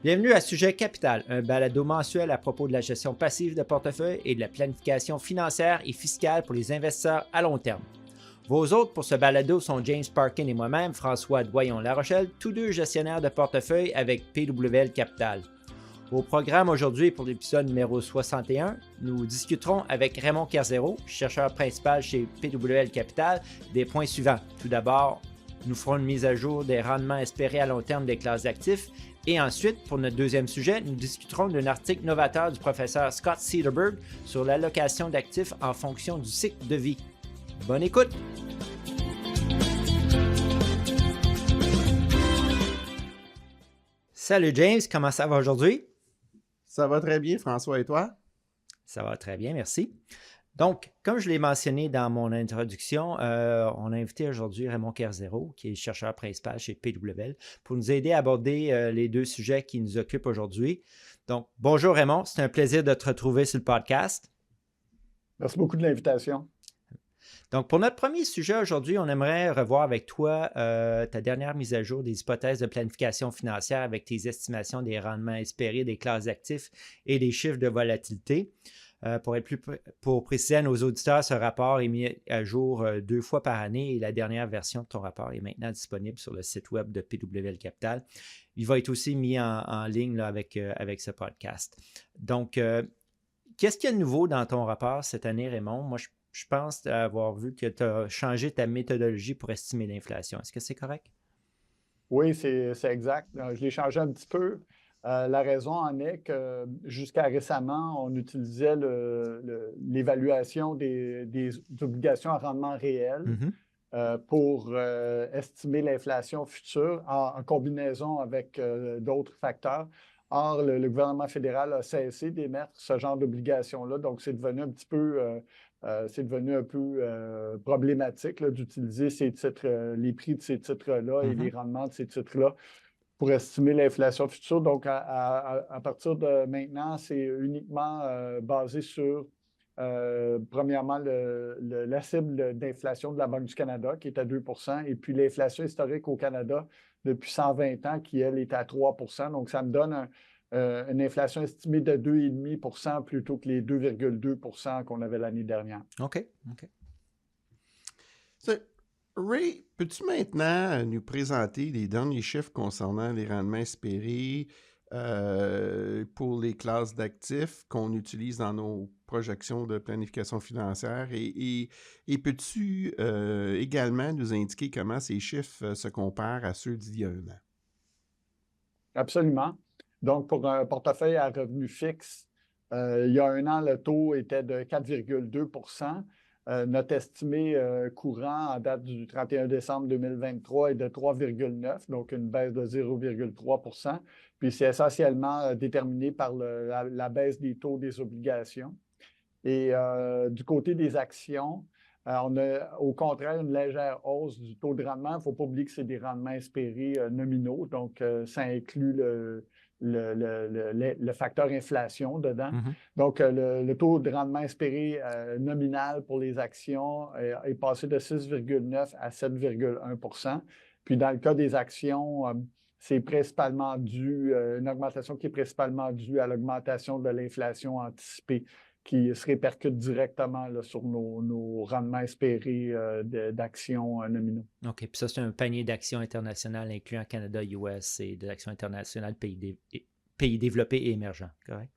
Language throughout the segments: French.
Bienvenue à Sujet Capital, un balado mensuel à propos de la gestion passive de portefeuille et de la planification financière et fiscale pour les investisseurs à long terme. Vos hôtes pour ce balado sont James Parkin et moi-même, François Doyon-La Rochelle, tous deux gestionnaires de portefeuille avec PWL Capital. Au programme aujourd'hui pour l'épisode numéro 61, nous discuterons avec Raymond Kerzero, chercheur principal chez PWL Capital, des points suivants. Tout d'abord, nous ferons une mise à jour des rendements espérés à long terme des classes d'actifs. Et ensuite, pour notre deuxième sujet, nous discuterons d'un article novateur du professeur Scott Cederberg sur l'allocation d'actifs en fonction du cycle de vie. Bonne écoute! Salut James, comment ça va aujourd'hui? Ça va très bien, François, et toi? Ça va très bien, merci. Donc, comme je l'ai mentionné dans mon introduction, on a invité aujourd'hui Raymond Kerzero, qui est chercheur principal chez PWL, pour nous aider à aborder les deux sujets qui nous occupent aujourd'hui. Donc, bonjour Raymond, c'est un plaisir de te retrouver sur le podcast. Merci beaucoup de l'invitation. Donc, pour notre premier sujet aujourd'hui, on aimerait revoir avec toi ta dernière mise à jour des hypothèses de planification financière avec tes estimations des rendements espérés des classes d'actifs et des chiffres de volatilité. Pour préciser à nos auditeurs, ce rapport est mis à jour 2 fois par année et la dernière version de ton rapport est maintenant disponible sur le site web de PWL Capital. Il va être aussi mis en ligne là, avec ce podcast. Donc, qu'est-ce qu'il y a de nouveau dans ton rapport cette année, Raymond? Moi, je pense avoir vu que tu as changé ta méthodologie pour estimer l'inflation. Est-ce que c'est correct? Oui, c'est exact. Je l'ai changé un petit peu. La raison en est que jusqu'à récemment, on utilisait l'évaluation des obligations à rendement réel pour estimer l'inflation future en combinaison avec d'autres facteurs. Or, le gouvernement fédéral a cessé d'émettre ce genre d'obligations-là, donc c'est devenu un petit peu problématique d'utiliser ces titres, les prix de ces titres-là et les rendements de ces titres-là pour estimer l'inflation future. Donc, à partir de maintenant, c'est uniquement basé sur, premièrement, la cible d'inflation de la Banque du Canada, qui est à 2 %, et puis l'inflation historique au Canada depuis 120 ans, qui, elle, est à 3 %. Donc, ça me donne une inflation estimée de 2,5 % plutôt que les 2,2 % qu'on avait l'année dernière. OK. Ray, peux-tu maintenant nous présenter les derniers chiffres concernant les rendements espérés pour les classes d'actifs qu'on utilise dans nos projections de planification financière et peux-tu également nous indiquer comment ces chiffres se comparent à ceux d'il y a un an? Absolument. Donc, pour un portefeuille à revenu fixe, il y a un an, le taux était de 4,2 %. Notre estimé courant en date du 31 décembre 2023 est de 3,9 %, donc une baisse de 0,3 %. Puis, c'est essentiellement déterminé par la baisse des taux des obligations. Et du côté des actions, on a au contraire une légère hausse du taux de rendement. Il ne faut pas oublier que c'est des rendements espérés nominaux, donc ça inclut le facteur inflation dedans. Donc, le taux de rendement espéré nominal pour les actions est passé de 6,9 à 7,1 %. Puis, dans le cas des actions, c'est principalement dû, une augmentation qui est principalement due à l'augmentation de l'inflation anticipée, qui se répercute directement là, sur nos rendements espérés d'actions nominaux. OK. Puis ça, c'est un panier d'actions internationales incluant Canada, US et des actions internationales pays développés et émergents, correct?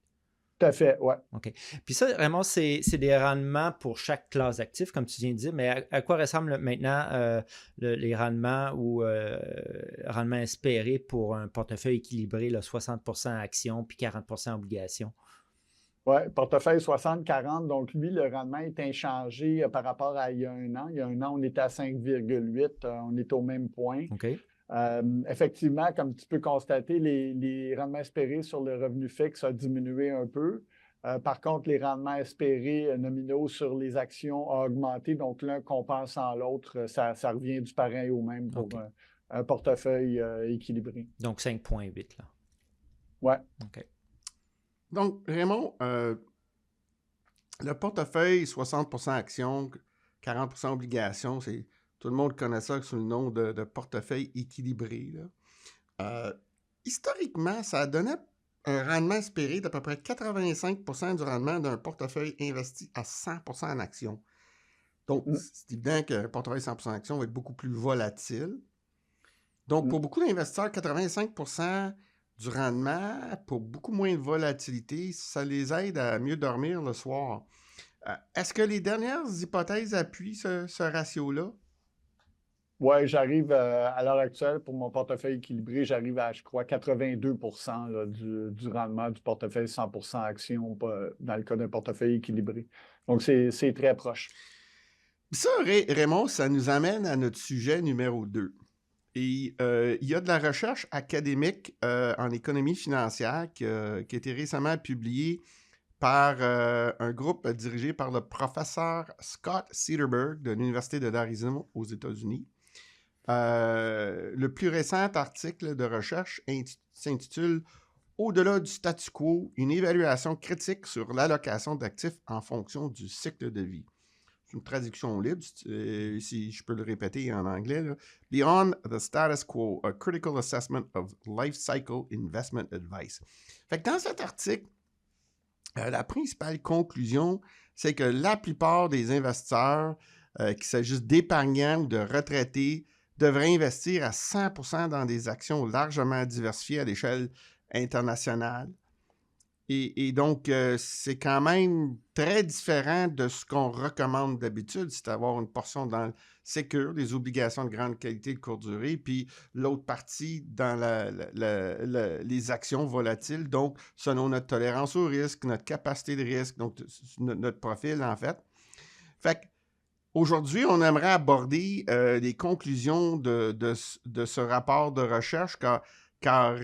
Tout à fait, oui. OK. Puis ça, vraiment, c'est des rendements pour chaque classe d'actifs, comme tu viens de dire, mais à quoi ressemblent maintenant les rendements ou rendements espérés pour un portefeuille équilibré, là, 60 % actions puis 40 % obligations? Oui, portefeuille 60-40, donc lui, le rendement est inchangé par rapport à il y a un an. Il y a un an, on était à 5,8, on est au même point. OK. Effectivement, comme tu peux constater, les rendements espérés sur le revenu fixe ont diminué un peu. Par contre, les rendements espérés nominaux sur les actions ont augmenté, donc l'un compensant l'autre, ça revient du pareil au même pour un portefeuille équilibré. Donc 5,8 là. Oui. OK. Donc, Raymond, le portefeuille 60 % actions, 40 % obligations, tout le monde connaît ça sous le nom de portefeuille équilibré, là. historiquement, ça donnait un rendement espéré d'à peu près 85% du rendement d'un portefeuille investi à 100% en actions. Donc, Mm. c'est évident qu'un portefeuille 100% en actions va être beaucoup plus volatile. Donc, pour beaucoup d'investisseurs, 85% du rendement, pour beaucoup moins de volatilité, ça les aide à mieux dormir le soir. Est-ce que les dernières hypothèses appuient ce ratio-là? Oui, j'arrive à l'heure actuelle, pour mon portefeuille équilibré, j'arrive à, je crois, 82% là, du rendement du portefeuille 100% actions dans le cas d'un portefeuille équilibré. Donc, c'est très proche. Ça, Raymond, ça nous amène à notre sujet numéro 2. Et il y a de la recherche académique en économie financière qui a été récemment publiée par un groupe dirigé par le professeur Scott Cederberg de l'Université de l'Arizona aux États-Unis. Le plus récent article de recherche s'intitule « Au-delà du statu quo, une évaluation critique sur l'allocation d'actifs en fonction du cycle de vie ». C'est une traduction libre, si je peux le répéter en anglais. Là. « Beyond the status quo, a critical assessment of life cycle investment advice ». Fait que dans cet article, la principale conclusion, c'est que la plupart des investisseurs, qu'il s'agisse d'épargnants ou de retraités, devraient investir à 100% dans des actions largement diversifiées à l'échelle internationale. Et donc, c'est quand même très différent de ce qu'on recommande d'habitude, c'est d'avoir une portion dans le sécure, les obligations de grande qualité de courte durée, puis l'autre partie dans les actions volatiles, donc selon notre tolérance au risque, notre capacité de risque, donc notre profil en fait. Fait qu'aujourd'hui, on aimerait aborder les conclusions de ce rapport de recherche car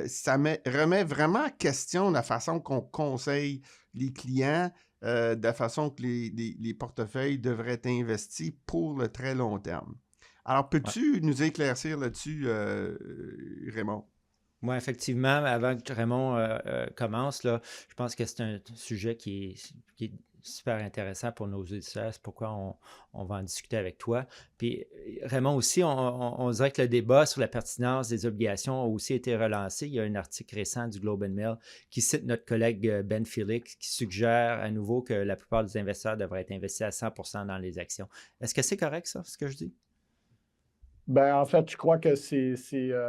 ça remet vraiment en question la façon qu'on conseille les clients, de la façon que les portefeuilles devraient être investis pour le très long terme. Alors, peux-tu nous éclaircir là-dessus, Raymond? Moi, effectivement, avant que Raymond commence, là, je pense que c'est un sujet qui est super intéressant pour nos auditeurs. C'est pourquoi on va en discuter avec toi. Puis, Raymond aussi, on dirait que le débat sur la pertinence des obligations a aussi été relancé. Il y a un article récent du Globe and Mail qui cite notre collègue Ben Felix qui suggère à nouveau que la plupart des investisseurs devraient être investis à 100% dans les actions. Est-ce que c'est correct, ça, ce que je dis? Ben, en fait, je crois que c'est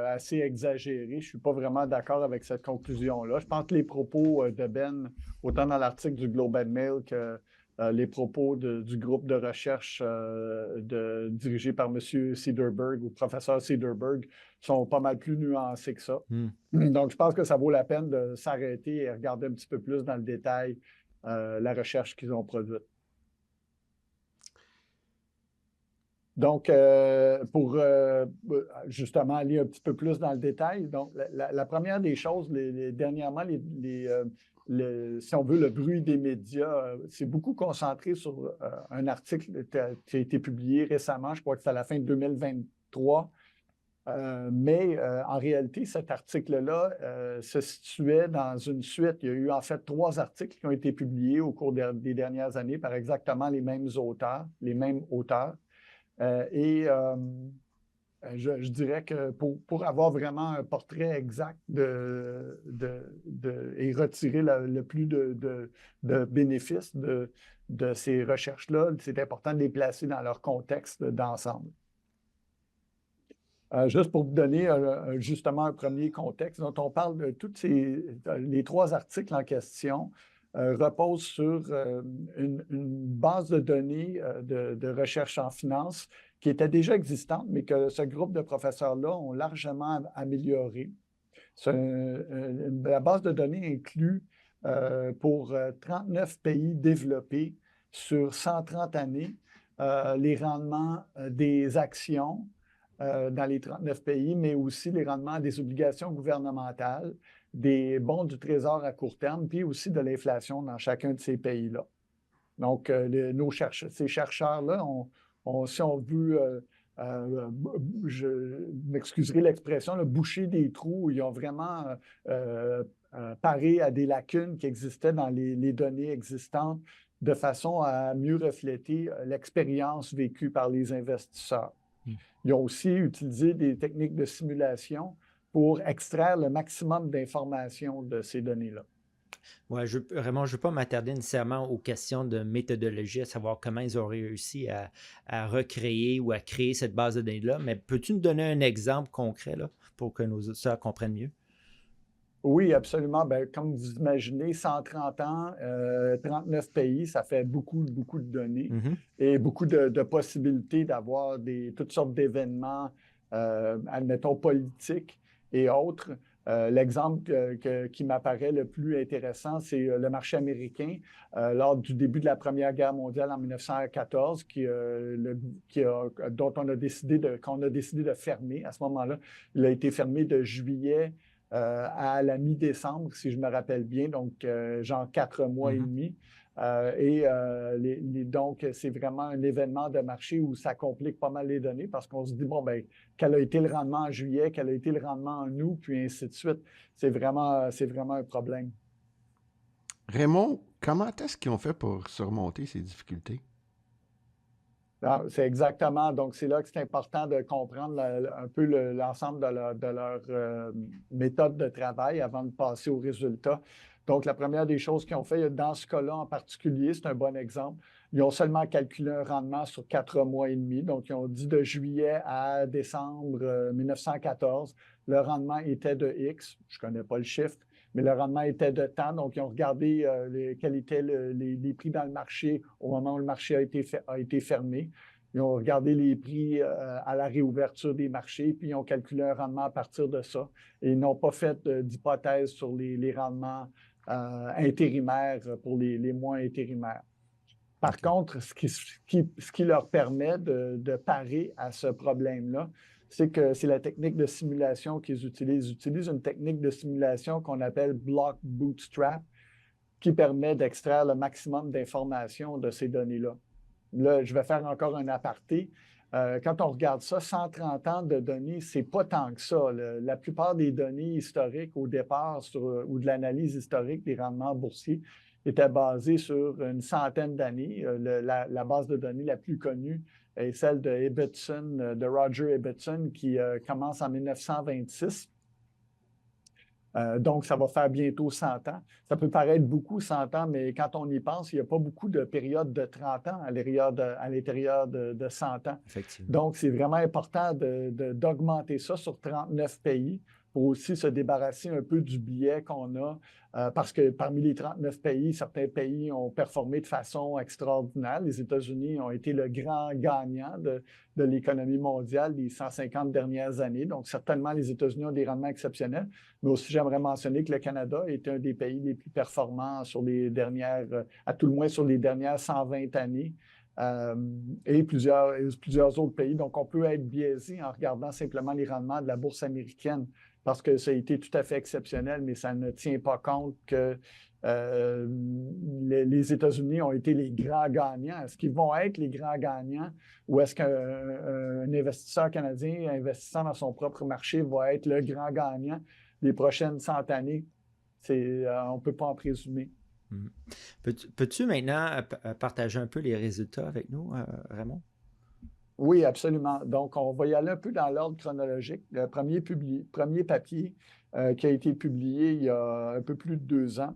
assez exagéré. Je ne suis pas vraiment d'accord avec cette conclusion-là. Je pense que les propos de Ben, autant dans l'article du Globe and Mail que les propos du groupe de recherche dirigé par M. Cederberg ou professeur Cederberg sont pas mal plus nuancés que ça. Donc, je pense que ça vaut la peine de s'arrêter et regarder un petit peu plus dans le détail la recherche qu'ils ont produite. Donc, pour justement aller un petit peu plus dans le détail, donc la première des choses, dernièrement, si on veut, le bruit des médias, c'est beaucoup concentré sur un article qui a été publié récemment, je crois que c'est à la fin de 2023. Mais en réalité, cet article-là se situait dans une suite. Il y a eu en fait 3 articles qui ont été publiés au cours des dernières années par exactement les mêmes auteurs. Je dirais que pour avoir vraiment un portrait exact et retirer le plus de bénéfices de ces recherches-là, c'est important de les placer dans leur contexte d'ensemble. Juste pour vous donner justement un premier contexte, dont on parle de tous les 3 articles en question repose sur une base de données de recherche en finance qui était déjà existante, mais que ce groupe de professeurs-là ont largement amélioré. La base de données inclut pour 39 pays développés sur 130 années les rendements des actions dans les 39 pays, mais aussi les rendements des obligations gouvernementales, des bons du Trésor à court terme, puis aussi de l'inflation dans chacun de ces pays-là. Donc, ces chercheurs-là, si on veut, je m'excuserai l'expression, boucher des trous, ils ont vraiment paré à des lacunes qui existaient dans les données existantes de façon à mieux refléter l'expérience vécue par les investisseurs. Ils ont aussi utilisé des techniques de simulation pour extraire le maximum d'informations de ces données-là. Ouais, Raymond, je ne veux pas m'attarder nécessairement aux questions de méthodologie, à savoir comment ils ont réussi à recréer ou à créer cette base de données-là, mais peux-tu nous donner un exemple concret là, pour que nos auditeurs comprennent mieux? Oui, absolument. Ben, comme vous imaginez, 130 ans, 39 pays, ça fait beaucoup, beaucoup de données et beaucoup de possibilités d'avoir toutes sortes d'événements, admettons, politiques et autres. L'exemple qui m'apparaît le plus intéressant, c'est le marché américain. Lors du début de la Première Guerre mondiale en 1914, dont qu'on a décidé de fermer à ce moment-là. Il a été fermé de juillet à la mi-décembre, si je me rappelle bien, donc genre 4 mois et demi. Donc, c'est vraiment un événement de marché où ça complique pas mal les données parce qu'on se dit, bon, ben, quel a été le rendement en juillet, quel a été le rendement en août, puis ainsi de suite. C'est vraiment un problème. Raymond, comment est-ce qu'ils ont fait pour surmonter ces difficultés? C'est exactement. Donc, c'est là que c'est important de comprendre un peu l'ensemble de leur méthode de travail avant de passer aux résultats. Donc, la première des choses qu'ils ont fait, dans ce cas-là en particulier, c'est un bon exemple. Ils ont seulement calculé un rendement sur 4 mois et demi. Donc, ils ont dit de juillet à décembre 1914, le rendement était de X. Je ne connais pas le chiffre, mais le rendement était de temps. Donc, ils ont regardé quels étaient les prix dans le marché au moment où le marché a été fermé. Ils ont regardé les prix à la réouverture des marchés, puis ils ont calculé un rendement à partir de ça. Et ils n'ont pas fait d'hypothèse sur les rendements intérimaires pour les mois intérimaires. Par contre, ce qui leur permet de parer à ce problème-là, c'est que c'est la technique de simulation qu'ils utilisent. Ils utilisent une technique de simulation qu'on appelle Block Bootstrap, qui permet d'extraire le maximum d'informations de ces données-là. Là, je vais faire encore un aparté. Quand on regarde ça, 130 ans de données, c'est pas tant que ça. La plupart des données historiques au départ ou de l'analyse historique des rendements boursiers était basée sur une centaine d'années. La base de données la plus connue est celle de Roger Ibbotson, qui commence en 1926. Donc, ça va faire bientôt 100 ans. Ça peut paraître beaucoup, 100 ans, mais quand on y pense, il n'y a pas beaucoup de périodes de 30 ans à l'intérieur de 100 ans. Effectivement. Donc, c'est vraiment important d'augmenter ça sur 39 pays pour aussi se débarrasser un peu du biais qu'on a, parce que parmi les 39 pays, certains pays ont performé de façon extraordinaire. Les États-Unis ont été le grand gagnant de l'économie mondiale des 150 dernières années. Donc, certainement, les États-Unis ont des rendements exceptionnels. Mais aussi, j'aimerais mentionner que le Canada est un des pays les plus performants à tout le moins sur les dernières 120 années. Et plusieurs autres pays. Donc, on peut être biaisé en regardant simplement les rendements de la bourse américaine parce que ça a été tout à fait exceptionnel, mais ça ne tient pas compte que les États-Unis ont été les grands gagnants. Est-ce qu'ils vont être les grands gagnants ou est-ce qu'un investisseur canadien investissant dans son propre marché va être le grand gagnant des prochaines 100 années? On ne peut pas en présumer. Peux-tu maintenant partager un peu les résultats avec nous, Raymond? Oui, absolument. Donc, on va y aller un peu dans l'ordre chronologique. Le premier papier qui a été publié il y a un peu plus de 2 ans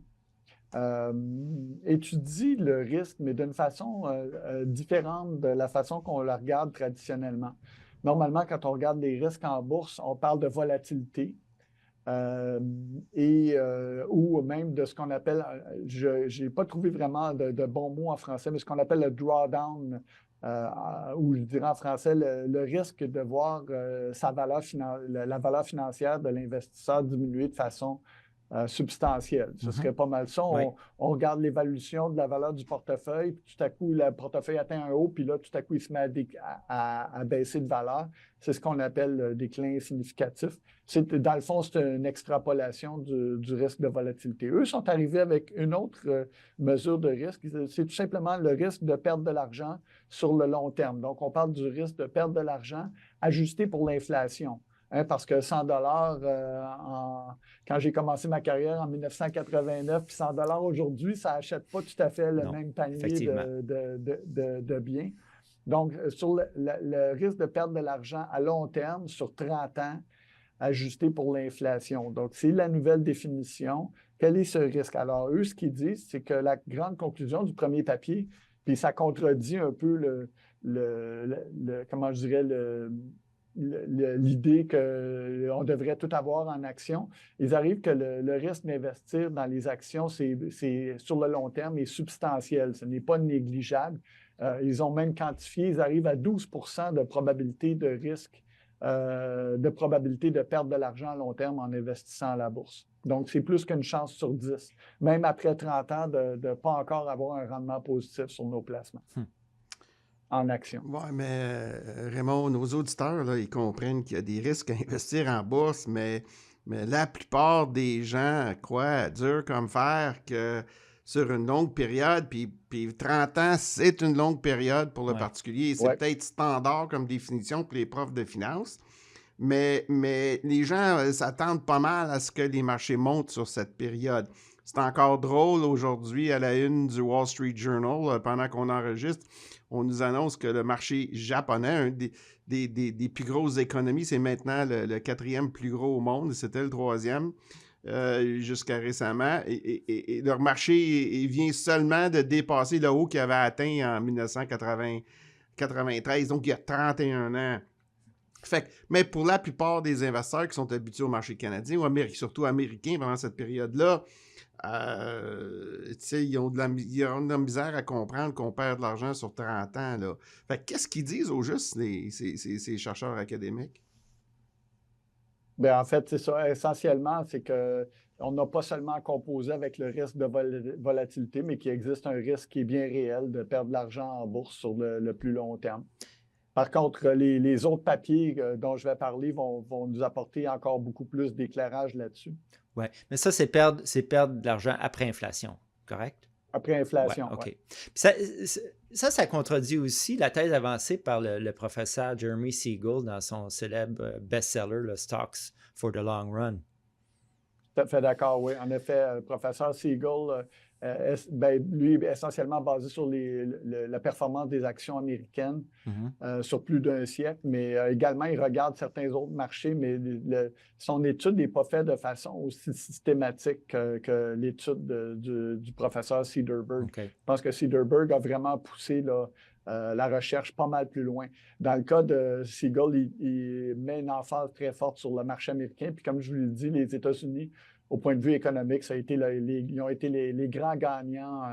étudie le risque, mais d'une façon différente de la façon qu'on le regarde traditionnellement. Normalement, quand on regarde les risques en bourse, on parle de volatilité. Ou même de ce qu'on appelle, je n'ai pas trouvé vraiment de bons mots en français, mais ce qu'on appelle le drawdown, ou je dirais en français le risque de voir la valeur financière de l'investisseur diminuer de façon substantielle. Ce serait pas mal ça. On regarde l'évolution de la valeur du portefeuille, puis tout à coup, le portefeuille atteint un haut, puis là, tout à coup, il se met à baisser de valeur. C'est ce qu'on appelle le déclin significatif. Dans le fond, c'est une extrapolation du risque de volatilité. Eux sont arrivés avec une autre mesure de risque. C'est tout simplement le risque de perdre de l'argent sur le long terme. Donc, on parle du risque de perdre de l'argent ajusté pour l'inflation. Parce que 100 quand j'ai commencé ma carrière en 1989, puis 100 aujourd'hui, ça n'achète pas tout à fait le même panier de biens. Donc, sur le risque de perdre de l'argent à long terme, sur 30 ans, ajusté pour l'inflation. Donc, c'est la nouvelle définition. Quel est ce risque? Alors, eux, ce qu'ils disent, c'est que la grande conclusion du premier papier, puis ça contredit un peu comment je dirais, l'idée qu'on devrait tout avoir en action. Ils arrivent que le risque d'investir dans les actions, c'est sur le long terme est substantiel. Ce n'est pas négligeable. Ils ont même quantifié, ils arrivent à 12 de probabilité de risque, de probabilité de perdre de l'argent à long terme en investissant à la bourse. Donc, c'est plus qu'une chance sur 10, même après 30 ans, de ne pas encore avoir un rendement positif sur nos placements en action. Oui, mais Raymond, nos auditeurs, là, ils comprennent qu'il y a des risques à investir en bourse, mais la plupart des gens croient dur comme fer que sur une longue période, puis 30 ans, c'est une longue période pour le particulier. C'est peut-être standard comme définition pour les profs de finance, mais les gens s'attendent pas mal à ce que les marchés montent sur cette période. C'est encore drôle aujourd'hui à la une du Wall Street Journal, pendant qu'on enregistre, on nous annonce que le marché japonais, un des plus grosses économies, c'est maintenant le 4e plus gros au monde, c'était le 3e jusqu'à récemment, et leur marché vient seulement de dépasser le haut qu'il avait atteint en 1993, donc il y a 31 ans. Mais pour la plupart des investisseurs qui sont habitués au marché canadien ou surtout américain pendant cette période-là, ils ont de la misère à comprendre qu'on perd de l'argent sur 30 ans. Là. Qu'est-ce qu'ils disent au juste, ces chercheurs académiques? Bien, en fait, c'est ça. Essentiellement, c'est qu'on n'a pas seulement composé avec le risque de volatilité, mais qu'il existe un risque qui est bien réel de perdre de l'argent en bourse sur le plus long terme. Par contre, les autres papiers dont je vais parler vont nous apporter encore beaucoup plus d'éclairage là-dessus. Oui, mais ça, c'est perdre de l'argent après inflation, correct? Après inflation, OK. Ouais. Ça contredit aussi la thèse avancée par le professeur Jeremy Siegel dans son célèbre best-seller, le Stocks for the Long Run. Tout à fait d'accord, oui. En effet, le professeur Siegel, lui, essentiellement basé sur la performance des actions américaines sur plus d'un siècle, mais également, il regarde certains autres marchés, mais son étude n'est pas faite de façon aussi systématique que l'étude du professeur Cederberg. Okay. Je pense que Cederberg a vraiment poussé la recherche pas mal plus loin. Dans le cas de Siegel, il met une emphase très forte sur le marché américain. Puis comme je vous l'ai dit, les États-Unis, au point de vue économique, ça a été ils ont été les grands gagnants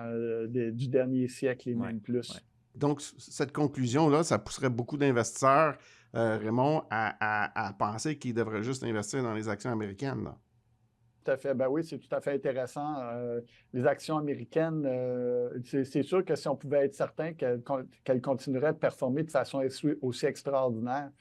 du dernier siècle et même plus. Ouais. Donc, cette conclusion-là, ça pousserait beaucoup d'investisseurs, Raymond, à penser qu'ils devraient juste investir dans les actions américaines. Là. Tout à fait. Ben oui, c'est tout à fait intéressant. Les actions américaines, c'est sûr que si on pouvait être certain qu'elles continueraient de performer de façon aussi extraordinaire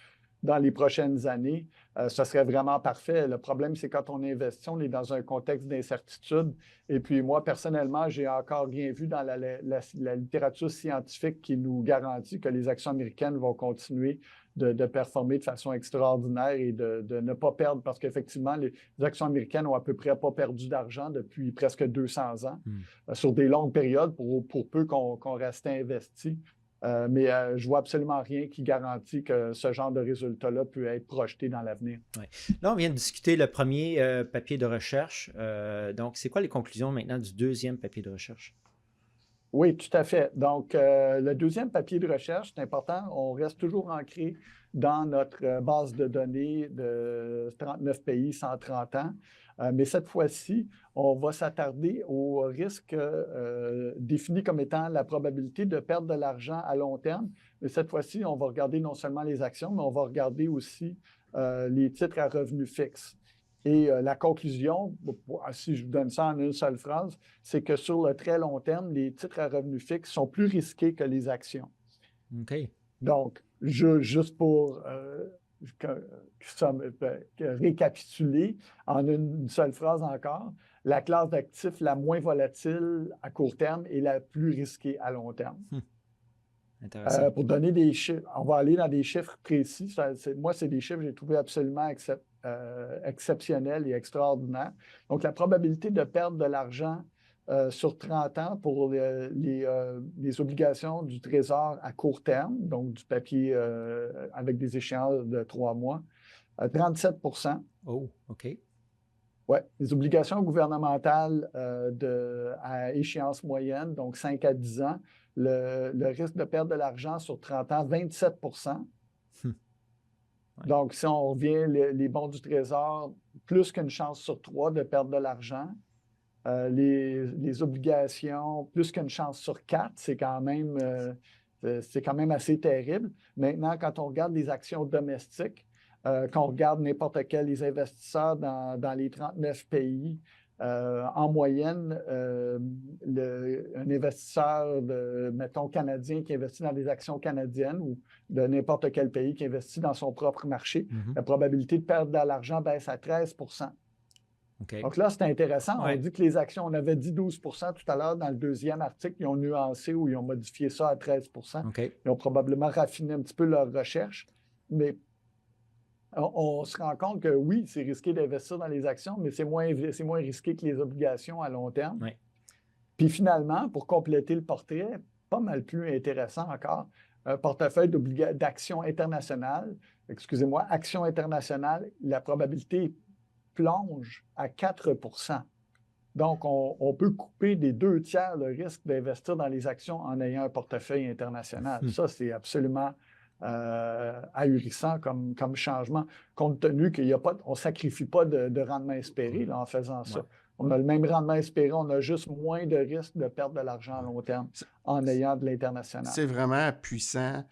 dans les prochaines années, ce serait vraiment parfait. Le problème, c'est quand on investit, on est dans un contexte d'incertitude. Et puis moi, personnellement, j'ai encore rien vu dans la littérature scientifique qui nous garantit que les actions américaines vont continuer de performer de façon extraordinaire et de ne pas perdre, parce qu'effectivement, les actions américaines ont à peu près pas perdu d'argent depuis presque 200 ans, sur des longues périodes, pour peu qu'on reste investi. Mais je ne vois absolument rien qui garantit que ce genre de résultat-là peut être projeté dans l'avenir. Ouais. Là, on vient de discuter le premier papier de recherche. Donc, c'est quoi les conclusions maintenant du deuxième papier de recherche? Oui, tout à fait. Donc, le deuxième papier de recherche, c'est important. On reste toujours ancré dans notre base de données de 39 pays, 130 ans. Mais cette fois-ci, on va s'attarder au risque défini comme étant la probabilité de perdre de l'argent à long terme. Mais cette fois-ci, on va regarder non seulement les actions, mais on va regarder aussi les titres à revenus fixes. Et la conclusion, si je vous donne ça en une seule phrase, c'est que sur le très long terme, les titres à revenus fixes sont plus risqués que les actions. OK. Donc, juste pour récapituler en une seule phrase encore, la classe d'actifs la moins volatile à court terme et la plus risquée à long terme. Intéressant. Pour donner des chiffres, on va aller dans des chiffres précis. Moi, c'est des chiffres que j'ai trouvé absolument exceptionnels et extraordinaires. Donc, la probabilité de perdre de l'argent sur 30 ans pour les obligations du Trésor à court terme, donc du papier avec des échéances de 3 mois, 37 Oh, OK. Oui, les obligations gouvernementales à échéance moyenne, donc 5 à 10 ans, le risque de perdre de l'argent sur 30 ans, 27 Ouais. Donc, si on revient, les bons du Trésor, plus qu'une chance sur 3 de perdre de l'argent. Les obligations, plus qu'une chance sur 4, c'est quand même assez terrible. Maintenant, quand on regarde les actions domestiques, quand on regarde n'importe quel les investisseurs dans les 39 pays, en moyenne, un investisseur, mettons, canadien qui investit dans des actions canadiennes ou de n'importe quel pays qui investit dans son propre marché, la probabilité de perdre de l'argent baisse à 13 OK. Donc là, c'est intéressant. Ouais. On dit que les actions, on avait dit 12 tout à l'heure dans le deuxième article, ils ont nuancé ou ils ont modifié ça à 13 OK. Ils ont probablement raffiné un petit peu leur recherche. Mais on se rend compte que oui, c'est risqué d'investir dans les actions, mais c'est moins risqué que les obligations à long terme. Ouais. Puis finalement, pour compléter le portrait, pas mal plus intéressant encore, un portefeuille d'actions internationales, excusez-moi, actions internationales, la probabilité plonge à 4 Donc, on peut couper des 2 tiers le risque d'investir dans les actions en ayant un portefeuille international. Ça, c'est absolument ahurissant comme changement, compte tenu qu'on ne sacrifie pas de rendement espéré là, en faisant ça. Ouais. On a le même rendement espéré, on a juste moins de risque de perdre de l'argent à long terme en ayant de l'international. C'est vraiment puissant.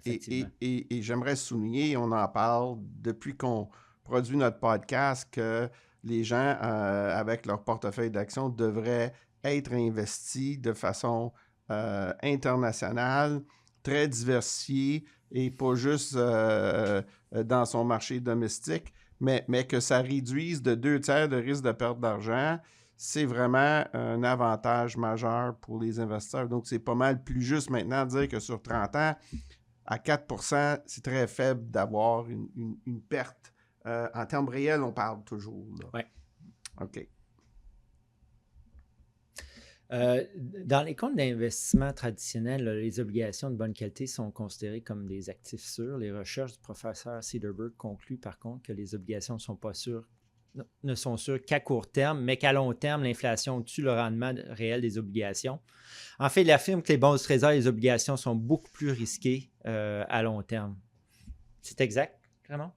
Effectivement. Et j'aimerais souligner, on en parle depuis qu'on produit notre podcast, que les gens avec leur portefeuille d'actions devraient être investis de façon internationale, très diversifiée et pas juste dans son marché domestique, mais que ça réduise de 2 tiers de risque de perte d'argent. C'est vraiment un avantage majeur pour les investisseurs. Donc, c'est pas mal plus juste maintenant de dire que sur 30 ans, à 4 %, c'est très faible d'avoir une perte. En termes réels, on parle toujours. Oui. OK. Dans les comptes d'investissement traditionnels, là, les obligations de bonne qualité sont considérées comme des actifs sûrs. Les recherches du professeur Cederberg concluent par contre que les obligations ne sont sûres qu'à court terme, mais qu'à long terme, l'inflation tue le rendement réel des obligations. En fait, il affirme que les bons du Trésor et les obligations sont beaucoup plus risquées à long terme. C'est exact, vraiment?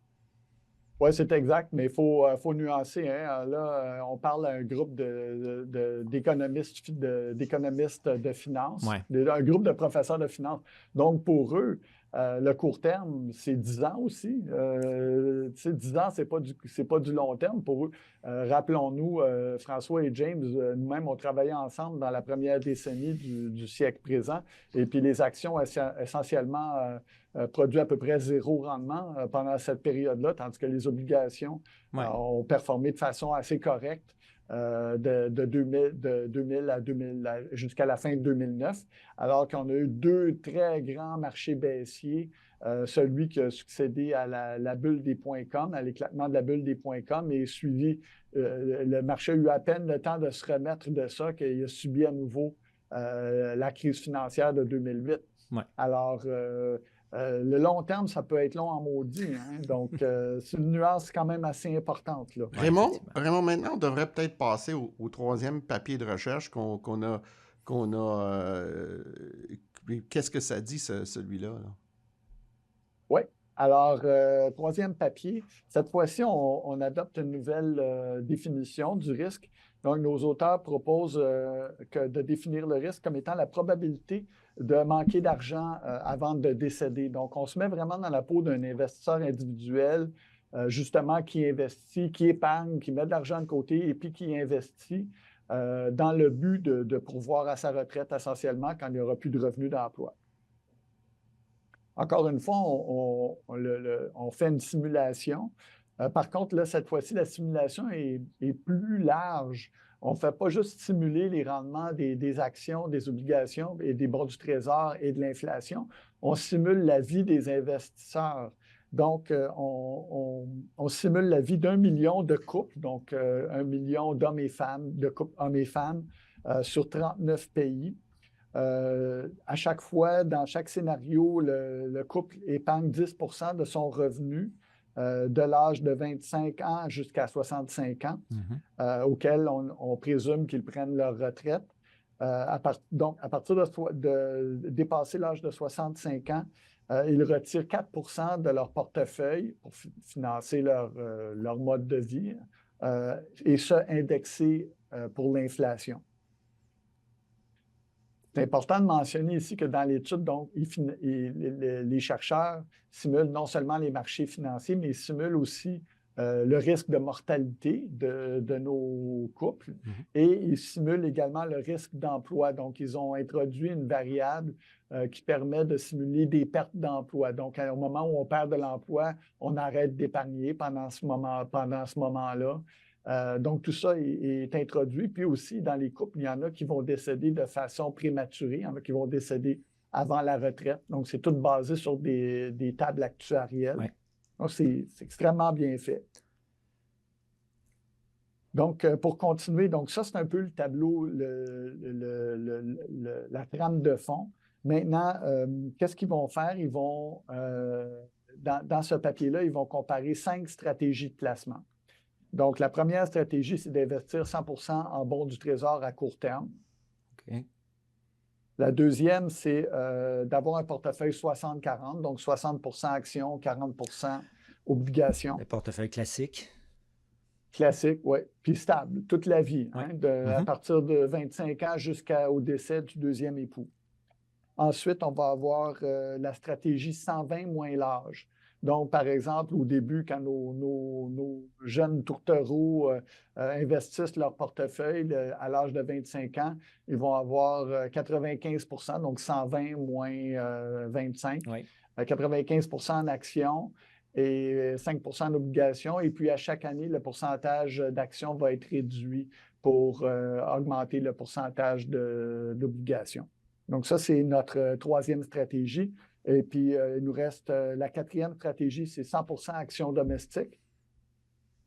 Oui, c'est exact, mais il faut nuancer. Hein. Là, on parle à un groupe d'économistes de finance, un groupe de professeurs de finance. Donc, pour eux, le court terme, c'est 10 ans aussi. 10 ans, c'est pas du long terme pour eux. Rappelons-nous, François et James, nous-mêmes, on travaillait ensemble dans la première décennie du siècle présent. Et puis, les actions essentiellement produit à peu près 0 rendement pendant cette période-là, tandis que les obligations ont performé de façon assez correcte de 2000 à 2000 jusqu'à la fin de 2009, alors qu'on a eu 2 très grands marchés baissiers, celui qui a succédé à la bulle des .com, à l'éclatement de la bulle des .com, et suivi, le marché a eu à peine le temps de se remettre de ça, qu'il a subi à nouveau la crise financière de 2008. Ouais. Alors, le long terme, ça peut être long en maudit. Hein? Donc, c'est une nuance quand même assez importante. Là. Raymond, maintenant, on devrait peut-être passer au troisième papier de recherche qu'on a. Qu'est-ce que ça dit, celui-là? Là? Oui. Alors, troisième papier, cette fois-ci, on adopte une nouvelle définition du risque. Donc, nos auteurs proposent de définir le risque comme étant la probabilité de manquer d'argent avant de décéder. Donc, on se met vraiment dans la peau d'un investisseur individuel, justement, qui investit, qui épargne, qui met de l'argent de côté et puis qui investit dans le but de pourvoir à sa retraite essentiellement quand il n'y aura plus de revenus d'emploi. Encore une fois, on fait une simulation. Par contre, là, cette fois-ci, la simulation est plus large. On ne fait pas juste simuler les rendements des actions, des obligations et des bons du Trésor et de l'inflation. On simule la vie des investisseurs. Donc, on simule la vie d'1 million de couples, donc 1 million d'hommes et femmes, de couples hommes et femmes sur 39 pays. À chaque fois, dans chaque scénario, le couple épargne 10 de son revenu de l'âge de 25 ans jusqu'à 65 ans, auxquels on présume qu'ils prennent leur retraite. Donc, à partir de dépasser l'âge de 65 ans, ils retirent 4 de leur portefeuille pour financer leur mode de vie, et ce, indexé pour l'inflation. C'est important de mentionner ici que dans l'étude, donc, les chercheurs simulent non seulement les marchés financiers, mais ils simulent aussi le risque de mortalité de nos couples, et ils simulent également le risque d'emploi. Donc, ils ont introduit une variable qui permet de simuler des pertes d'emploi. Donc, au moment où on perd de l'emploi, on arrête d'épargner pendant ce moment-là. Donc, tout ça est introduit. Puis aussi, dans les couples, il y en a qui vont décéder de façon prématurée, il y en a qui vont décéder avant la retraite. Donc, c'est tout basé sur des tables actuarielles. Ouais. Donc, c'est extrêmement bien fait. Donc, pour continuer, donc ça, c'est un peu le tableau, la trame de fond. Maintenant, qu'est-ce qu'ils vont faire? Ils vont, dans ce papier-là, ils vont comparer 5 stratégies de placement. Donc, la première stratégie, c'est d'investir 100% en bons du trésor à court terme. OK. La deuxième, c'est d'avoir un portefeuille 60-40, donc 60% actions, 40% obligations. Le portefeuille classique. Classique, oui. Puis stable, toute la vie, hein, à partir de 25 ans jusqu'au décès du deuxième époux. Ensuite, on va avoir la stratégie 120 moins l'âge. Donc, par exemple, au début, quand nos jeunes tourtereaux investissent leur portefeuille à l'âge de 25 ans, ils vont avoir 95%, donc 120 moins 25, 95% en actions et 5% en obligations. Et puis, à chaque année, le pourcentage d'actions va être réduit pour augmenter le pourcentage d'obligations. Donc, ça, c'est notre troisième stratégie. Et puis, il nous reste la quatrième stratégie, c'est 100% actions domestiques.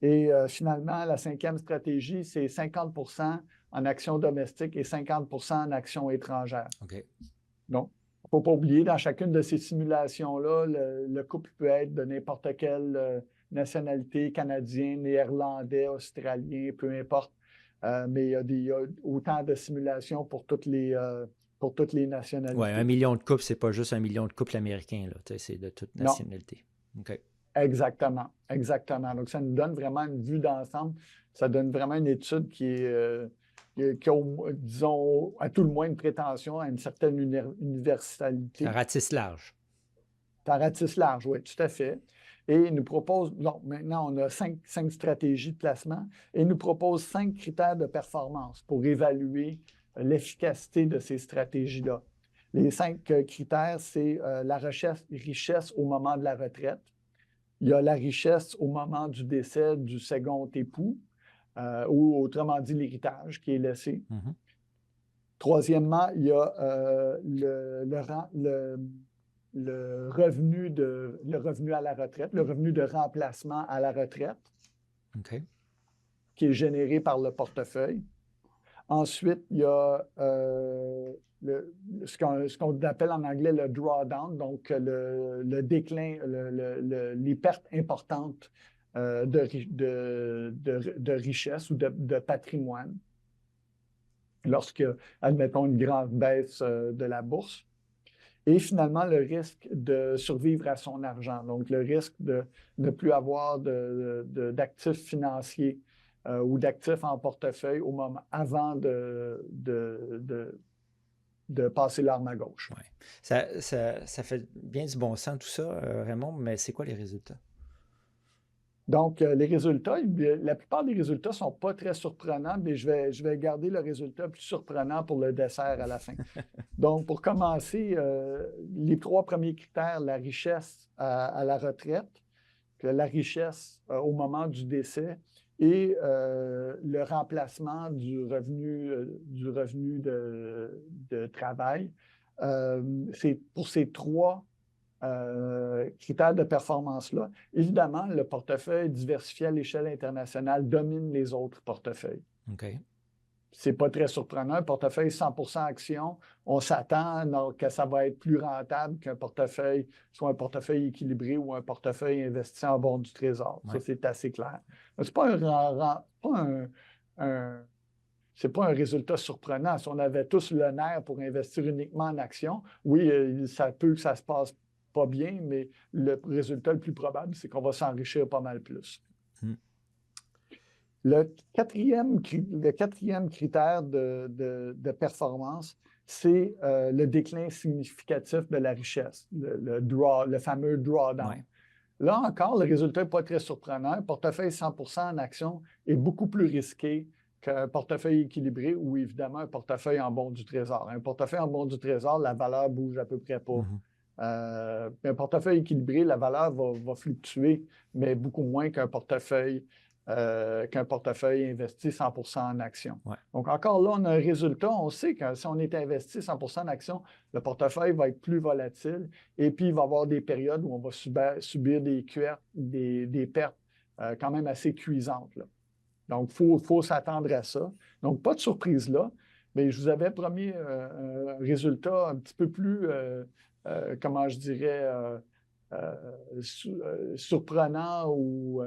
Et finalement, la cinquième stratégie, c'est 50% en actions domestiques et 50% en actions étrangères. OK. Donc, il ne faut pas oublier, dans chacune de ces simulations-là, le couple peut être de n'importe quelle nationalité, canadien, néerlandais, australien, peu importe. Mais il y a autant de simulations pour toutes les nationalités. Oui, 1 million de couples, c'est pas juste 1 million de couples américains, là. C'est de toute nationalité. OK. Exactement, exactement. Donc, ça nous donne vraiment une vue d'ensemble. Ça donne vraiment une étude qui a, disons, à tout le moins une prétention à une certaine universalité. Ça ratisse large. Ça ratisse large, oui, tout à fait. Et il nous propose, maintenant, on a cinq stratégies de placement, et il nous propose 5 critères de performance pour évaluer l'efficacité de ces stratégies-là. Les 5 critères, c'est la richesse au moment de la retraite. Il y a la richesse au moment du décès du second époux, ou autrement dit l'héritage qui est laissé. Troisièmement, il y a le revenu à la retraite, le revenu de remplacement à la retraite, qui est généré par le portefeuille. Ensuite, il y a ce qu'on appelle en anglais le drawdown, donc le déclin, les pertes importantes de richesse ou de patrimoine lorsque, admettons, une grande baisse de la bourse. Et finalement, le risque de survivre à son argent, donc le risque de ne plus avoir d'actifs financiers ou d'actifs en portefeuille au moment avant de passer l'arme à gauche. Ouais. Ça fait bien du bon sens tout ça, Raymond, mais c'est quoi les résultats? Donc, les résultats, la plupart des résultats ne sont pas très surprenants, mais je vais garder le résultat plus surprenant pour le dessert à la fin. Donc, pour commencer, les 3 premiers critères, la richesse à la retraite, la richesse au moment du décès et le remplacement du revenu de travail. C'est pour ces 3 critères de performance-là. Évidemment, le portefeuille diversifié à l'échelle internationale domine les autres portefeuilles. OK. c'est pas très surprenant. Un portefeuille 100% actions, on s'attend que ça va être plus rentable qu'un portefeuille, soit un portefeuille équilibré ou un portefeuille investi en bons du trésor. Ouais. Ça, c'est assez clair. C'est pas c'est pas un résultat surprenant. Si on avait tous le nerf pour investir uniquement en actions, oui, ça peut que ça se passe pas bien, mais le résultat le plus probable, c'est qu'on va s'enrichir pas mal plus. Le quatrième critère de performance, c'est le déclin significatif de la richesse, le fameux drawdown. Ouais. Là encore, le résultat n'est pas très surprenant. Un portefeuille 100% en actions est beaucoup plus risqué qu'un portefeuille équilibré ou évidemment un portefeuille en bons du trésor. Un portefeuille en bons du trésor, la valeur bouge à peu près pas. Un portefeuille équilibré, la valeur va fluctuer, mais beaucoup moins qu'un portefeuille investi 100% en actions. Ouais. Donc, encore là, on a un résultat. On sait que si on est investi 100% en actions, le portefeuille va être plus volatile et puis il va y avoir des périodes où on va subir des pertes quand même assez cuisantes, là. Donc, il faut s'attendre à ça. Donc, pas de surprise là, mais je vous avais promis un résultat un petit peu plus, comment je dirais, surprenant ou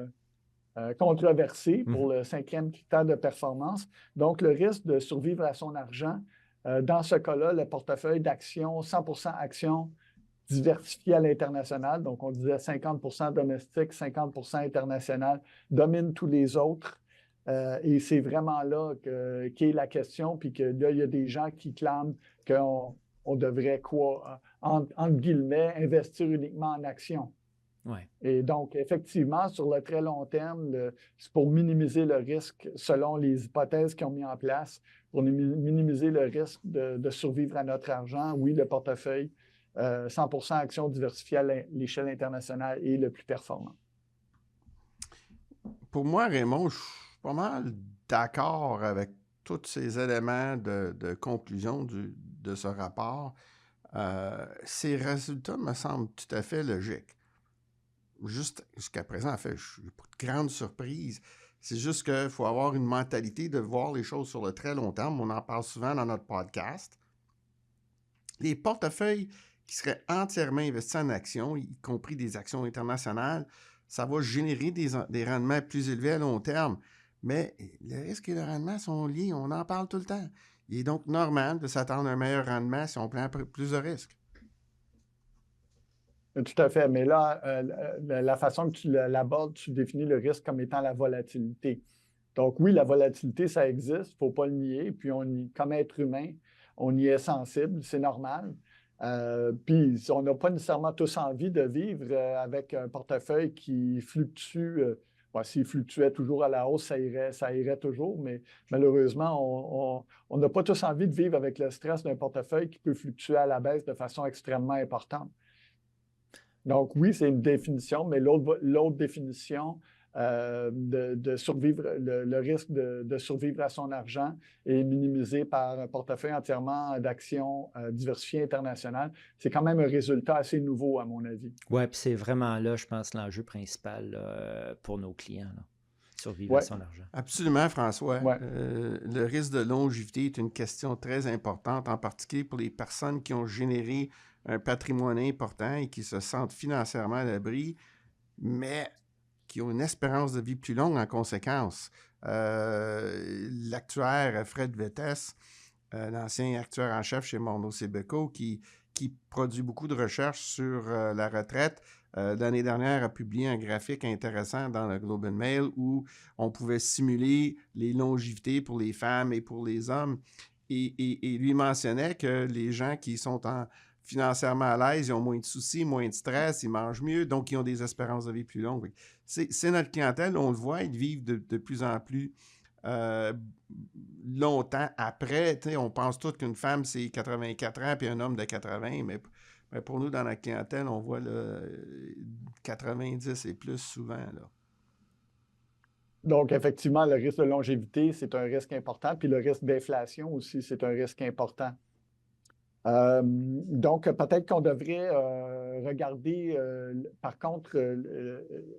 controversé pour le cinquième critère de performance. Donc, le risque de survivre à son argent. Dans ce cas-là, le portefeuille d'actions, 100% actions diversifié à l'international. Donc, on disait 50% domestique, 50% international, domine tous les autres. Et c'est vraiment là qu'est la question, puis que là, il y a des gens qui clament qu'on devrait, entre guillemets, investir uniquement en actions. Ouais. Et donc, effectivement, sur le très long terme, c'est pour minimiser le risque, selon les hypothèses qu'ils ont mis en place, pour minimiser le risque de survivre à notre argent. Oui, le portefeuille 100% actions diversifiées à l'échelle internationale est le plus performant. Pour moi, Raymond, je suis pas mal d'accord avec tous ces éléments de conclusion de ce rapport. Ces résultats me semblent tout à fait logiques. Jusqu'à présent, en fait, je n'ai pas de grande surprise. C'est juste qu'il faut avoir une mentalité de voir les choses sur le très long terme. On en parle souvent dans notre podcast. Les portefeuilles qui seraient entièrement investis en actions, y compris des actions internationales, ça va générer des rendements plus élevés à long terme. Mais le risque et le rendement sont liés, on en parle tout le temps. Il est donc normal de s'attendre à un meilleur rendement si on prend plus de risques. Tout à fait. Mais là, la façon que tu l'abordes, tu définis le risque comme étant la volatilité. Donc oui, la volatilité, ça existe, il ne faut pas le nier. Puis comme être humain, on y est sensible, c'est normal. Puis on n'a pas nécessairement tous envie de vivre avec un portefeuille qui fluctue. S'il fluctuait toujours à la hausse, ça irait toujours, mais malheureusement, on n'a pas tous envie de vivre avec le stress d'un portefeuille qui peut fluctuer à la baisse de façon extrêmement importante. Donc oui, c'est une définition, mais l'autre définition de survivre, le risque de survivre à son argent est minimisé par un portefeuille entièrement d'actions diversifiées internationales. C'est quand même un résultat assez nouveau, à mon avis. Oui, puis c'est vraiment là, je pense, l'enjeu principal là, pour nos clients. Là. Survivre à son argent. Absolument, François. Ouais. Le risque de longévité est une question très importante, en particulier pour les personnes qui ont généré un patrimoine important et qui se sentent financièrement à l'abri, mais qui ont une espérance de vie plus longue en conséquence. L'actuaire Fred Vettès, l'ancien actuaire en chef chez Morneau Sébeco, qui produit beaucoup de recherches sur la retraite, l'année dernière a publié un graphique intéressant dans le Globe and Mail où on pouvait simuler les longévités pour les femmes et pour les hommes. Et lui mentionnait que les gens qui sont financièrement à l'aise, ils ont moins de soucis, moins de stress, ils mangent mieux, donc ils ont des espérances de vie plus longues. C'est notre clientèle, on le voit, ils vivent de plus en plus longtemps après. On pense tous qu'une femme, c'est 84 ans, puis un homme de 80, mais pour nous, dans la clientèle, on voit 90 et plus souvent. Là. Donc, effectivement, le risque de longévité, c'est un risque important, puis le risque d'inflation aussi, c'est un risque important. Donc, peut-être qu'on devrait regarder, par contre,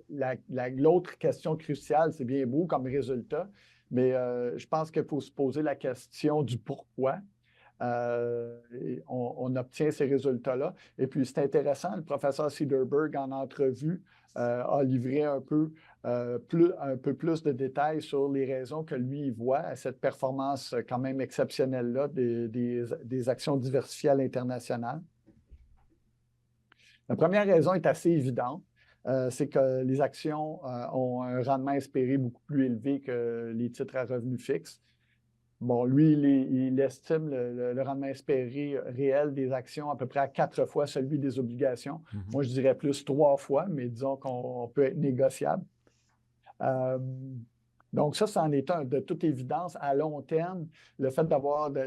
l'autre question cruciale, c'est bien beau comme résultat, Mais je pense qu'il faut se poser la question du pourquoi. On obtient ces résultats-là. Et puis, c'est intéressant, le professeur Cederberg, en entrevue, a livré un peu plus de détails sur les raisons que lui il voit à cette performance quand même exceptionnelle-là des actions diversifiées à l'international. La première raison est assez évidente. C'est que les actions ont un rendement espéré beaucoup plus élevé que les titres à revenus fixes. Bon, lui, il estime le rendement espéré réel des actions à peu près à 4 fois celui des obligations. Moi, je dirais plus 3 fois, mais disons qu'on peut être négociable. Donc, ça, c'en est un. De toute évidence, à long terme, le fait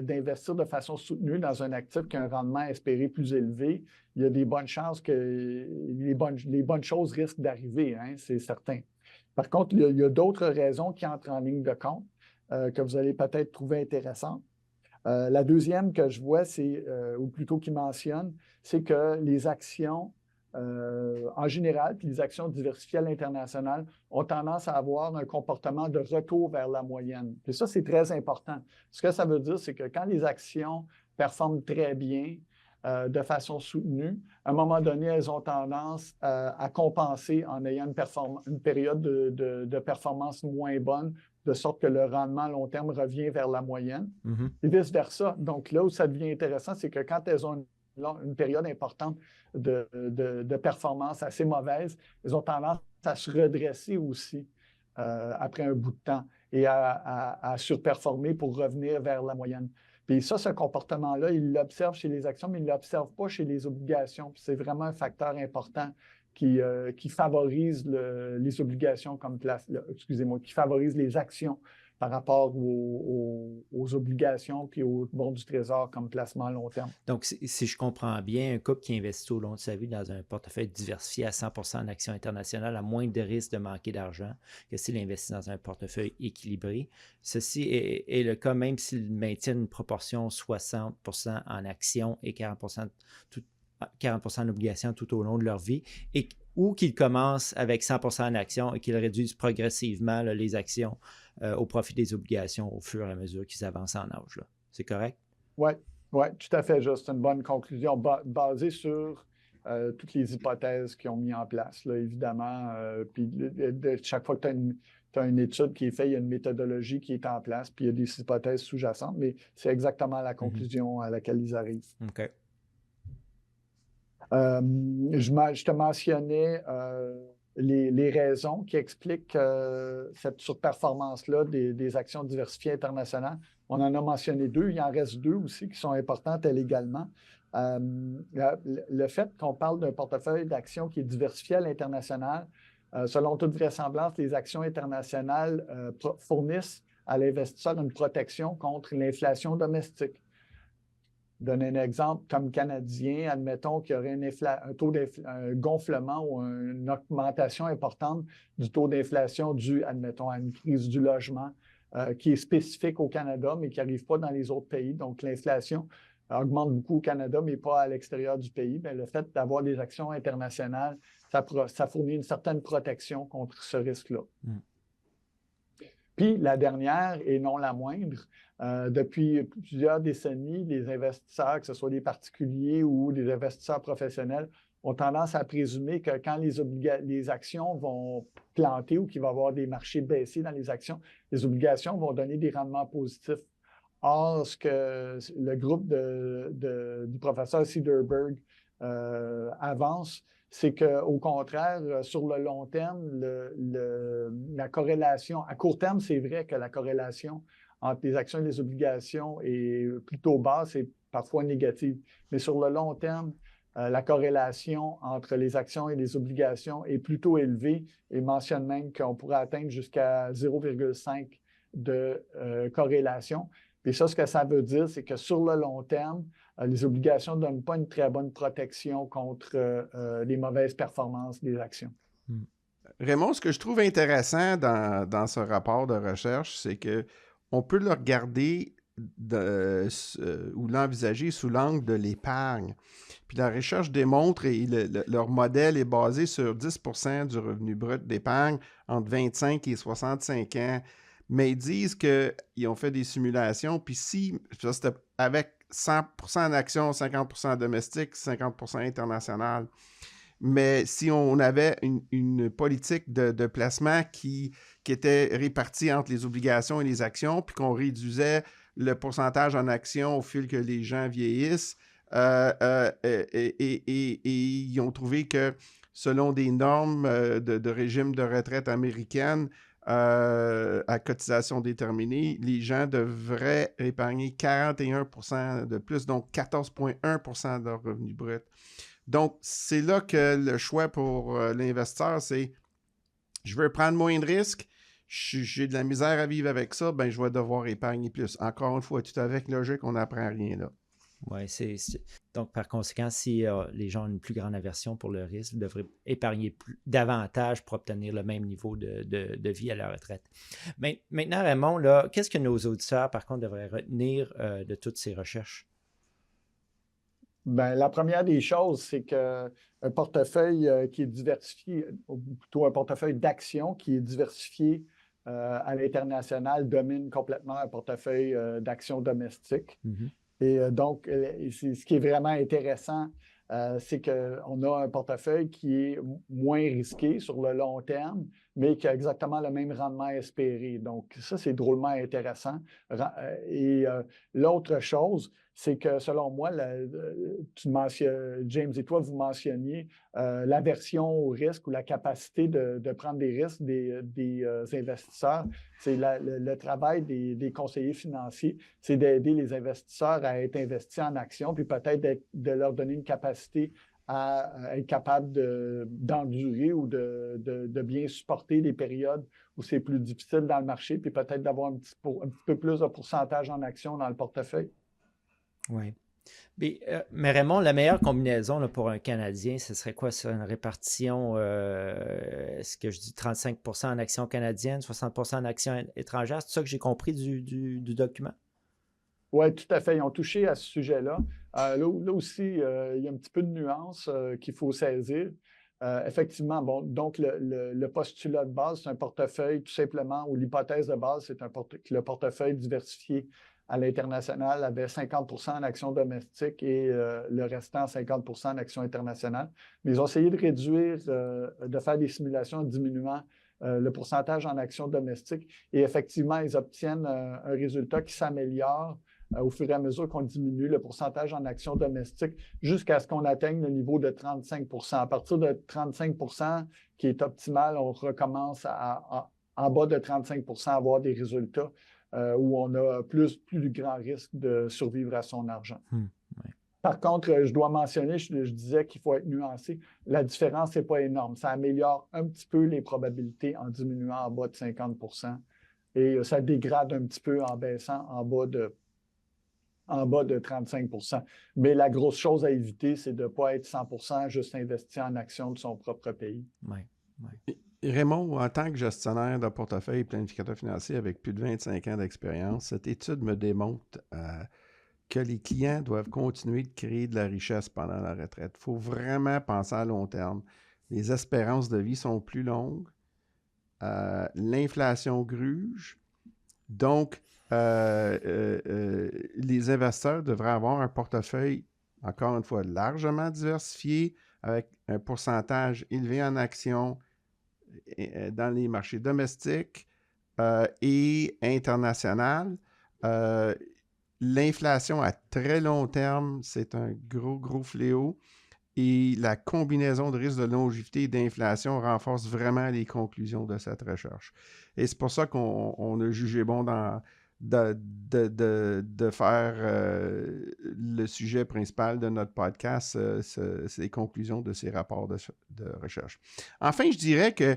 d'investir de façon soutenue dans un actif qui a un rendement espéré plus élevé, il y a des bonnes chances que les bonnes choses risquent d'arriver, hein, c'est certain. Par contre, il y a d'autres raisons qui entrent en ligne de compte que vous allez peut-être trouver intéressantes. La deuxième que je vois, ou plutôt qui mentionne, c'est que les actions en général, puis les actions diversifiées à l'international ont tendance à avoir un comportement de retour vers la moyenne. Et ça, c'est très important. Ce que ça veut dire, c'est que quand les actions performent très bien, de façon soutenue, à un moment donné, elles ont tendance à compenser en ayant une période de performance moins bonne, de sorte que le rendement à long terme revient vers la moyenne, et vice-versa. Donc là où ça devient intéressant, c'est que quand elles ont une période importante de performance assez mauvaise, elles ont tendance à se redresser aussi après un bout de temps et à surperformer pour revenir vers la moyenne. Puis ça, ce comportement-là, il l'observe chez les actions, mais il ne l'observe pas chez les obligations. Puis c'est vraiment un facteur important qui favorise les obligations comme qui favorise les actions par rapport aux obligations puis aux bons du Trésor comme placement à long terme. Donc, si je comprends bien, un couple qui investit au long de sa vie dans un portefeuille diversifié à 100% en actions internationales a moins de risques de manquer d'argent que s'il investit dans un portefeuille équilibré. Ceci est le cas même s'il maintient une proportion 60% en actions et 40% en obligations tout au long de leur vie, ou qu'ils commencent avec 100% en actions et qu'ils réduisent progressivement les actions au profit des obligations au fur et à mesure qu'ils avancent en âge. C'est correct? Oui, tout à fait, juste. C'est une bonne conclusion basée sur toutes les hypothèses qu'ils ont mis en place, là, évidemment. Puis chaque fois que tu as une étude qui est faite, il y a une méthodologie qui est en place, puis il y a des hypothèses sous-jacentes, mais c'est exactement la conclusion à laquelle ils arrivent. OK. Je te mentionnais les raisons qui expliquent cette surperformance-là des actions diversifiées internationales. On en a mentionné 2, il en reste 2 aussi qui sont importantes également. Le fait qu'on parle d'un portefeuille d'actions qui est diversifié à l'international, selon toute vraisemblance, les actions internationales fournissent à l'investisseur une protection contre l'inflation domestique. Donner un exemple, comme Canadien, admettons qu'il y aurait un gonflement ou une augmentation importante du taux d'inflation dû, admettons, à une crise du logement qui est spécifique au Canada, mais qui n'arrive pas dans les autres pays. Donc, l'inflation augmente beaucoup au Canada, mais pas à l'extérieur du pays. Bien, le fait d'avoir des actions internationales, ça fournit une certaine protection contre ce risque-là. Puis, la dernière, et non la moindre, depuis plusieurs décennies, les investisseurs, que ce soit des particuliers ou des investisseurs professionnels, ont tendance à présumer que quand les actions vont planter ou qu'il va y avoir des marchés baissés dans les actions, les obligations vont donner des rendements positifs. Or, ce que le groupe du professeur Cederberg avance, c'est qu'au contraire, sur le long terme, la corrélation, à court terme, c'est vrai que la corrélation entre les actions et les obligations est plutôt basse et parfois négative. Mais sur le long terme, la corrélation entre les actions et les obligations est plutôt élevée et mentionne même qu'on pourrait atteindre jusqu'à 0,5 de corrélation. Et ça, ce que ça veut dire, c'est que sur le long terme, les obligations ne donnent pas une très bonne protection contre les mauvaises performances des actions. Raymond, ce que je trouve intéressant dans ce rapport de recherche, c'est qu'on peut le regarder ou l'envisager sous l'angle de l'épargne. Puis la recherche démontre, et leur modèle est basé sur 10% du revenu brut d'épargne entre 25 et 65 ans. mais ils disent qu'ils ont fait des simulations, puis si, ça c'était avec 100% en action, 50% domestique, 50% international. Mais si on avait une politique de placement qui était répartie entre les obligations et les actions, puis qu'on réduisait le pourcentage en actions au fil que les gens vieillissent, et ils ont trouvé que selon des normes de régime de retraite américaine, à cotisation déterminée, les gens devraient épargner 41% de plus, donc 14,1% de leur revenu brut. Donc, c'est là que le choix pour l'investisseur, c'est je veux prendre moins de risques, j'ai de la misère à vivre avec ça, ben je vais devoir épargner plus. Encore une fois, tout avec logique, on n'apprend rien là. Oui, donc par conséquent, si les gens ont une plus grande aversion pour le risque, ils devraient épargner davantage pour obtenir le même niveau de vie à la retraite. Mais, maintenant, Raymond, là, qu'est-ce que nos auditeurs, par contre, devraient retenir de toutes ces recherches? Ben, la première des choses, c'est qu'un portefeuille qui est diversifié, ou plutôt un portefeuille d'actions qui est diversifié à l'international domine complètement un portefeuille d'actions domestiques. Mm-hmm. Et donc, ce qui est vraiment intéressant, c'est qu'on a un portefeuille qui est moins risqué sur le long terme, mais qui a exactement le même rendement espéré. Donc, ça, c'est drôlement intéressant. Et l'autre chose, c'est que selon moi, James et toi, vous mentionniez l'aversion au risque ou la capacité de prendre des risques des investisseurs. C'est le travail des conseillers financiers, c'est d'aider les investisseurs à être investis en actions, puis peut-être de leur donner une capacité à être capable d'endurer ou de bien supporter les périodes où c'est plus difficile dans le marché, puis peut-être d'avoir un petit peu plus de pourcentage en actions dans le portefeuille. Oui. Mais Raymond, la meilleure combinaison là, pour un Canadien, ce serait quoi? C'est une répartition, est-ce que je dis 35% en actions canadiennes, 60% en actions étrangères? C'est ça que j'ai compris du document? Oui, tout à fait. Ils ont touché à ce sujet-là. Là aussi, il y a un petit peu de nuance qu'il faut saisir. Effectivement, bon, donc le postulat de base, c'est un portefeuille tout simplement, ou l'hypothèse de base, c'est que le portefeuille diversifié à l'international avait 50% en actions domestiques et le restant 50% en actions internationales. Mais ils ont essayé de réduire, de faire des simulations en diminuant le pourcentage en actions domestiques. Et effectivement, ils obtiennent un résultat qui s'améliore au fur et à mesure qu'on diminue le pourcentage en actions domestiques jusqu'à ce qu'on atteigne le niveau de 35%. À partir de 35%, qui est optimal, on recommence en bas de 35% à avoir des résultats où on a plus de grands risques de survivre à son argent. Oui. Par contre, je dois mentionner, je disais qu'il faut être nuancé, la différence n'est pas énorme. Ça améliore un petit peu les probabilités en diminuant en bas de 50% et ça dégrade un petit peu en baissant en bas de 35%. Mais la grosse chose à éviter, c'est de ne pas être 100% juste investi en actions de son propre pays. Oui. Raymond, en tant que gestionnaire de portefeuille et planificateur financier avec plus de 25 ans d'expérience, cette étude me démontre que les clients doivent continuer de créer de la richesse pendant la retraite. Il faut vraiment penser à long terme. Les espérances de vie sont plus longues. L'inflation gruge. Donc, les investisseurs devraient avoir un portefeuille, encore une fois, largement diversifié, avec un pourcentage élevé en actions dans les marchés domestiques et internationaux. L'inflation à très long terme, c'est un gros fléau. Et la combinaison de risques de longévité et d'inflation renforce vraiment les conclusions de cette recherche. Et c'est pour ça qu'on a jugé bon de faire le sujet principal de notre podcast, ces conclusions de ces rapports de recherche. Enfin, je dirais que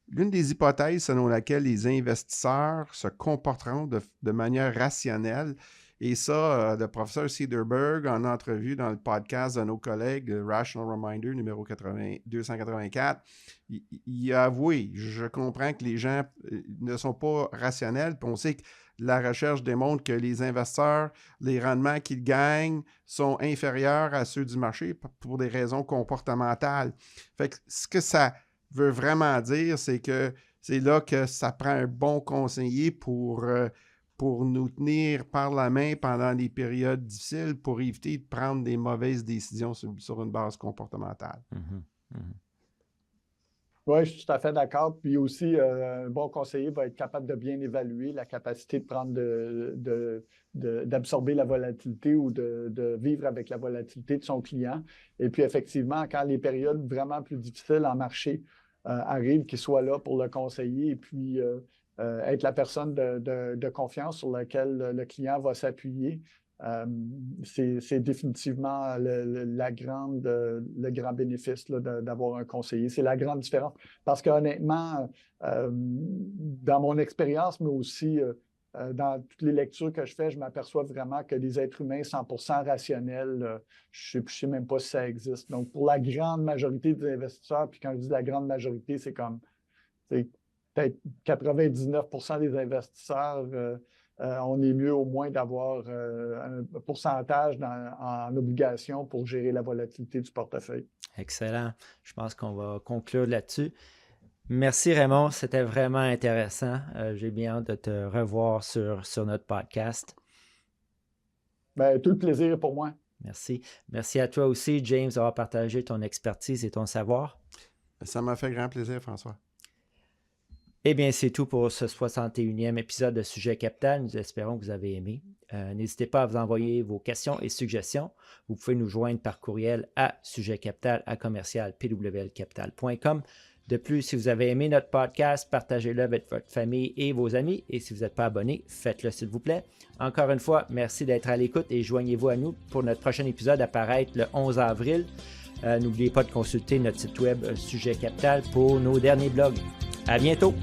l'une des hypothèses selon laquelle les investisseurs se comporteront de manière rationnelle, et ça, le professeur Cederberg, en entrevue dans le podcast de nos collègues, Rational Reminder numéro 284, il a avoué, je comprends que les gens ne sont pas rationnels, puis on sait que la recherche démontre que les investisseurs, les rendements qu'ils gagnent sont inférieurs à ceux du marché pour des raisons comportementales. Fait que ce que ça veut vraiment dire, c'est que c'est là que ça prend un bon conseiller pour nous tenir par la main pendant les périodes difficiles pour éviter de prendre des mauvaises décisions sur une base comportementale. Oui, je suis tout à fait d'accord. Puis aussi, un bon conseiller va être capable de bien évaluer la capacité de prendre d'absorber la volatilité ou de vivre avec la volatilité de son client. Et puis, effectivement, quand les périodes vraiment plus difficiles en marché arrivent, qu'il soit là pour le conseiller et puis être la personne de confiance sur laquelle le client va s'appuyer. C'est définitivement le grand bénéfice là, d'avoir un conseiller. C'est la grande différence. Parce qu'honnêtement, dans mon expérience, mais aussi dans toutes les lectures que je fais, je m'aperçois vraiment que des êtres humains 100% rationnels, je ne sais même pas si ça existe. Donc, pour la grande majorité des investisseurs, puis quand je dis la grande majorité, c'est comme peut-être 99% des investisseurs, on est mieux au moins d'avoir un pourcentage en obligations pour gérer la volatilité du portefeuille. Excellent. Je pense qu'on va conclure là-dessus. Merci Raymond, c'était vraiment intéressant. J'ai bien hâte de te revoir sur notre podcast. Bien, tout le plaisir est pour moi. Merci. Merci à toi aussi, James, d'avoir partagé ton expertise et ton savoir. Ça m'a fait grand plaisir, François. Eh bien, c'est tout pour ce 61e épisode de Sujet Capital. Nous espérons que vous avez aimé. N'hésitez pas à vous envoyer vos questions et suggestions. Vous pouvez nous joindre par courriel à sujetcapital@pwlcapital.com. De plus, si vous avez aimé notre podcast, partagez-le avec votre famille et vos amis. Et si vous n'êtes pas abonné, faites-le s'il vous plaît. Encore une fois, merci d'être à l'écoute et joignez-vous à nous pour notre prochain épisode à paraître le 11 avril. N'oubliez pas de consulter notre site web Sujet Capital pour nos derniers blogs. À bientôt!